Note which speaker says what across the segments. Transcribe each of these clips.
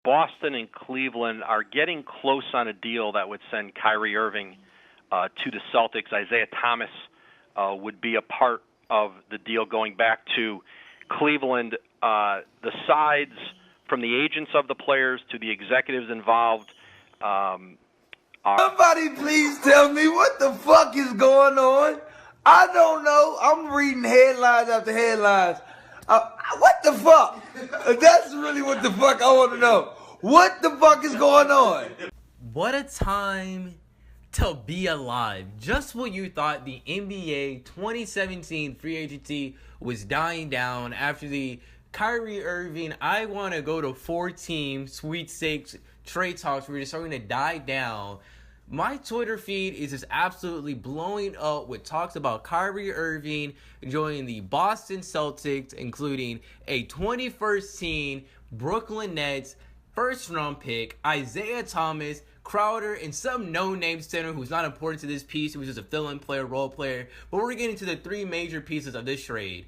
Speaker 1: Boston and Cleveland are getting close on a deal that would send Kyrie Irving to the Celtics. Isaiah Thomas would be a part of the deal going back to Cleveland. The sides, from the agents of the players to the executives involved, are...
Speaker 2: Somebody please tell me what the fuck is going on. I don't know. I'm reading headlines after headlines. What the fuck? That's really what the fuck I want to know. What the fuck is going on?
Speaker 3: What a time to be alive. Just when you thought the NBA 2017 free agency was dying down after the Kyrie Irving, I want to go to 4-team sweepstakes trade talks were just starting to die down. My Twitter feed is just absolutely blowing up with talks about Kyrie Irving joining the Boston Celtics, including a 21st team Brooklyn Nets first-round pick, Isaiah Thomas, Crowder, and some no-name center who's not important to this piece, who was just a fill-in player, role player. But we're getting to the three major pieces of this trade,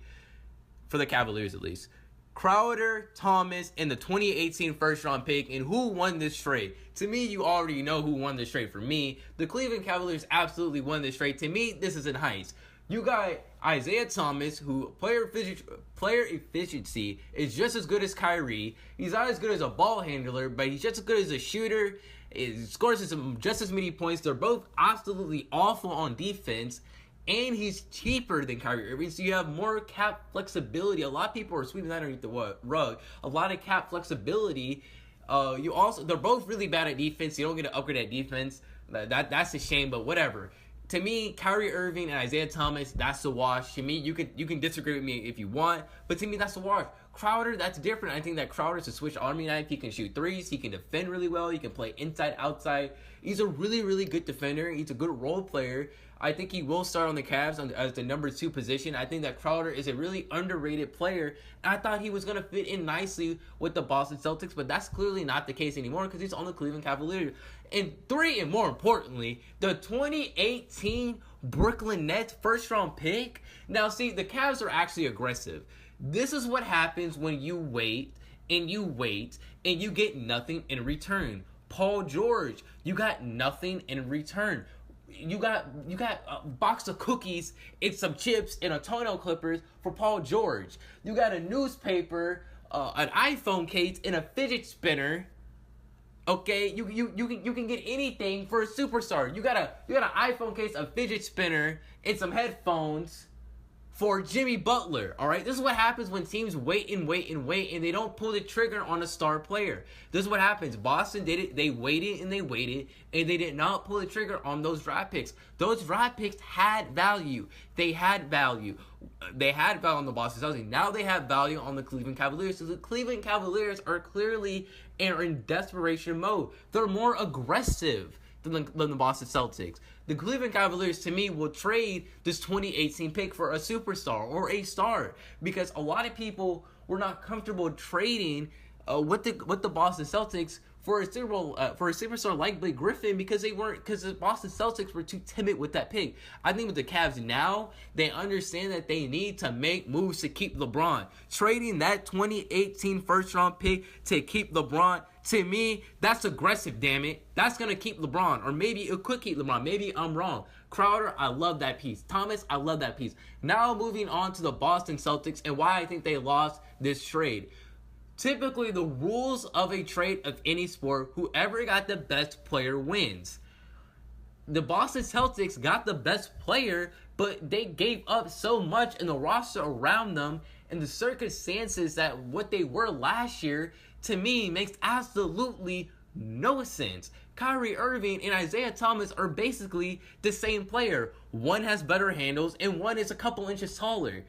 Speaker 3: for the Cavaliers at least. Crowder, Thomas, and the 2018 first-round pick, and who won this trade? To me, you already know who won this trade. For me, the Cleveland Cavaliers absolutely won this trade. To me, this is a heist. You got Isaiah Thomas, who player efficiency is just as good as Kyrie. He's not as good as a ball handler, but he's just as good as a shooter. He scores just as many points. They're both absolutely awful on defense. And he's cheaper than Kyrie Irving, so you have more cap flexibility. A lot of people are sweeping that underneath the rug. A lot of cap flexibility. They're both really bad at defense. You don't get to upgrade at defense. That's a shame, but whatever. To me, Kyrie Irving and Isaiah Thomas, that's a wash. To me, you can disagree with me if you want, but to me, that's a wash. Crowder, that's different. I think that Crowder's a switch army knife. He can shoot threes. He can defend really well. He can play inside, outside. He's a really, really good defender. He's a good role player. I think he will start on the Cavs as the number 2 position. I think that Crowder is a really underrated player. And I thought he was going to fit in nicely with the Boston Celtics, but that's clearly not the case anymore because he's on the Cleveland Cavaliers. And more importantly, the 2018 Brooklyn Nets first-round pick. Now, see, the Cavs are actually aggressive. This is what happens when you wait and you get nothing in return. Paul George, you got nothing in return. You got a box of cookies and some chips and a toenail clippers for Paul George. You got a newspaper, an iPhone case, and a fidget spinner. Okay, you can get anything for a superstar. You got an iPhone case, a fidget spinner, and some headphones for Jimmy Butler. All right, this is what happens when teams wait, and they don't pull the trigger on a star player. This is what happens. Boston did it. They waited, and they did not pull the trigger on those draft picks. Those draft picks had value. They had value. They had value on the Boston Celtics. Now they have value on the Cleveland Cavaliers. So the Cleveland Cavaliers are clearly in desperation mode. They're more aggressive than the Boston Celtics. The Cleveland Cavaliers, to me, will trade this 2018 pick for a superstar or a star because a lot of people were not comfortable trading with the Boston Celtics for a superstar like Blake Griffin because the Boston Celtics were too timid with that pick. I think with the Cavs now, they understand that they need to make moves to keep LeBron. Trading that 2018 first round pick to keep LeBron, to me, that's aggressive, damn it. That's going to keep LeBron, or maybe it could keep LeBron. Maybe I'm wrong. Crowder, I love that piece. Thomas, I love that piece. Now moving on to the Boston Celtics and why I think they lost this trade. Typically, the rules of a trade of any sport, whoever got the best player wins. The Boston Celtics got the best player, but they gave up so much in the roster around them and the circumstances that what they were last year, to me, makes absolutely no sense. Kyrie Irving and Isaiah Thomas are basically the same player. One has better handles and one is a couple inches taller.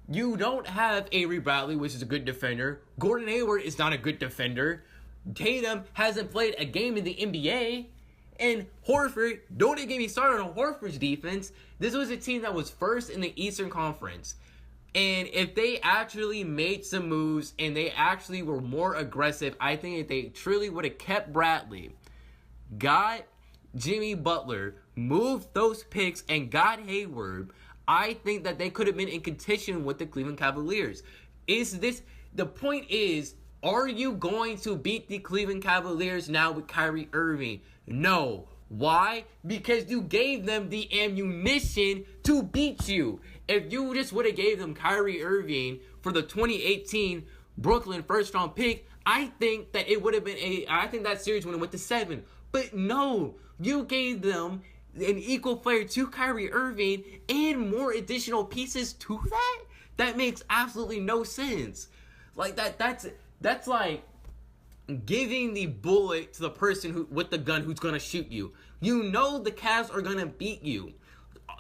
Speaker 3: You don't have Avery Bradley, which is a good defender. Gordon Hayward is not a good defender. Tatum hasn't played a game in the NBA. And Horford, don't even get me started on Horford's defense. This was a team that was first in the Eastern Conference. And if they actually made some moves and they actually were more aggressive, I think if they truly would have kept Bradley, got Jimmy Butler, moved those picks, and got Hayward, I think that they could have been in contention with the Cleveland Cavaliers. The point is, Are you going to beat the Cleveland Cavaliers now with Kyrie Irving? No. Why? Because you gave them the ammunition to beat you. If you just would have gave them Kyrie Irving for the 2018 Brooklyn first round pick, I think that it would have been I think that series would have went to 7. But no, you gave them an equal player to Kyrie Irving and more additional pieces to that? That makes absolutely no sense. Like that's like giving the bullet to the person who with the gun who's gonna shoot you. You know the Cavs are gonna beat you.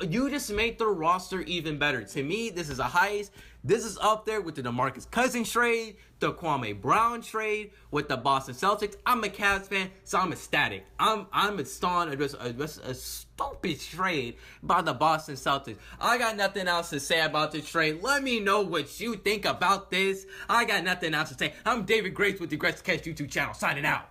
Speaker 3: You just make the roster even better. To me, this is a heist. This is up there with the DeMarcus Cousins trade, the Kwame Brown trade, with the Boston Celtics. I'm a Cavs fan, so I'm ecstatic. I'm astounded. Just a stupid trade by the Boston Celtics. I got nothing else to say about this trade. Let me know what you think about this. I got nothing else to say. I'm David Grace with the Grace to Catch YouTube channel, signing out.